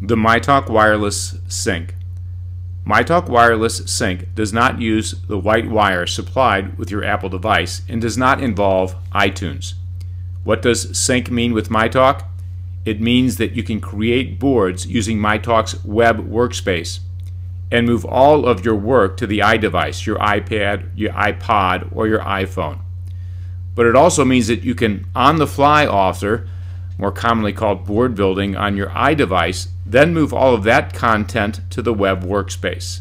The MyTalk Wireless Sync. MyTalk Wireless Sync does not use the white wire supplied with your Apple device and does not involve iTunes. What does Sync mean with MyTalk? It means that you can create boards using MyTalk's web workspace and move all of your work to the iDevice, your iPad, your iPod, or your iPhone. But it also means that you can on-the-fly author, more commonly called board building, on your iDevice, then move all of that content to the web workspace.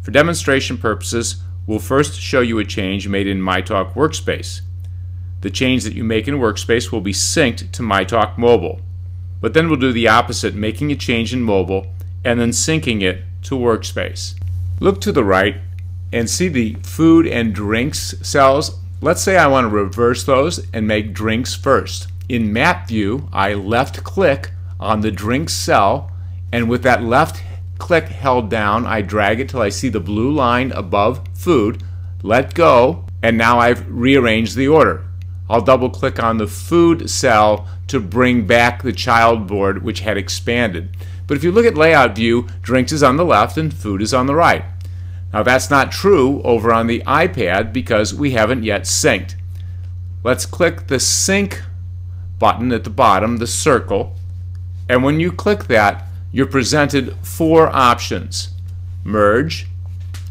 For demonstration purposes, we'll first show you a change made in MyTalk Workspace. The change that you make in Workspace will be synced to MyTalk Mobile. But then we'll do the opposite, making a change in Mobile and then syncing it to Workspace. Look to the right and see the food and drinks cells. Let's say I want to reverse those and make drinks first. In Map View, I left click on the drinks cell, and with that left click held down, I drag it till I see the blue line above food, let go, and now I've rearranged the order. I'll double click on the food cell to bring back the child board, which had expanded. But if you look at layout view, drinks is on the left and food is on the right. Now that's not true over on the iPad because we haven't yet synced. Let's click the sync button at the bottom, the circle, and when you click that, you're presented four options. Merge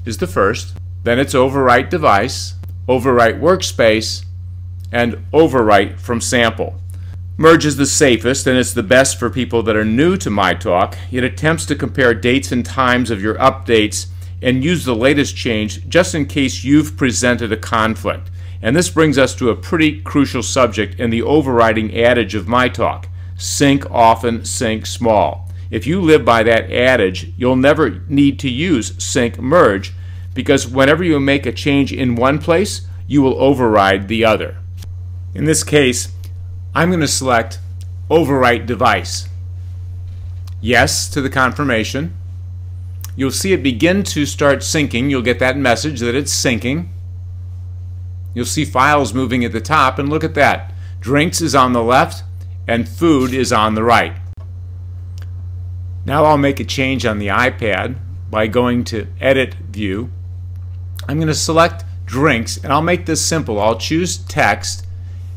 is the first, then it's overwrite device, overwrite workspace, and overwrite from sample. Merge is the safest and it's the best for people that are new to MyTalk. It attempts to compare dates and times of your updates and use the latest change just in case you've presented a conflict. And this brings us to a pretty crucial subject in the overriding adage of MyTalk: sync often, sync small. If you live by that adage, you'll never need to use sync merge, because whenever you make a change in one place, you will override the other. In this case, I'm going to select overwrite device. Yes to the confirmation. You'll see it begin to start syncing. You'll get that message that it's syncing. You'll see files moving at the top, and look at that. Drinks is on the left and food is on the right. Now I'll make a change on the iPad by going to Edit View. I'm going to select drinks, and I'll make this simple. I'll choose text,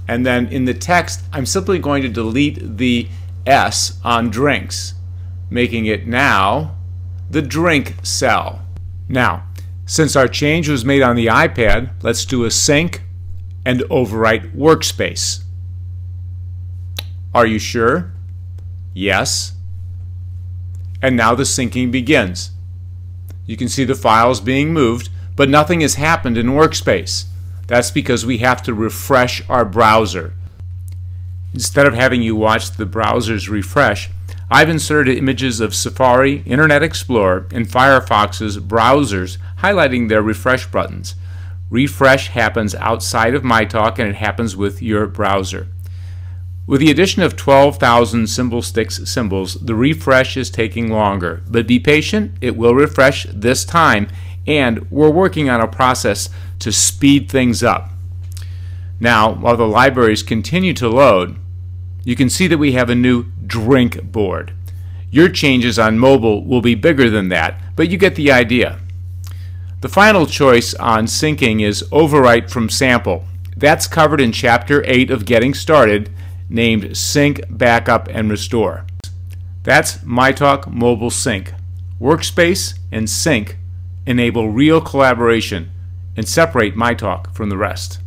and then in the text I'm simply going to delete the S on drinks, making it now the drink cell. Now, since our change was made on the iPad, let's do a sync and overwrite workspace. Are you sure? Yes. And now the syncing begins. You can see the files being moved, but nothing has happened in Workspace. That's because we have to refresh our browser. Instead of having you watch the browsers refresh, I've inserted images of Safari, Internet Explorer, and Firefox's browsers highlighting their refresh buttons. Refresh happens outside of MyTalk, and it happens with your browser. With the addition of 12,000 symbol sticks symbols, the refresh is taking longer. But be patient, it will refresh this time, and we're working on a process to speed things up. Now, while the libraries continue to load, you can see that we have a new drink board. Your changes on mobile will be bigger than that, but you get the idea. The final choice on syncing is overwrite from sample. That's covered in Chapter 8 of Getting Started, named Sync, Backup, and Restore. That's MyTalk Mobile Sync. Workspace and Sync enable real collaboration and separate MyTalk from the rest.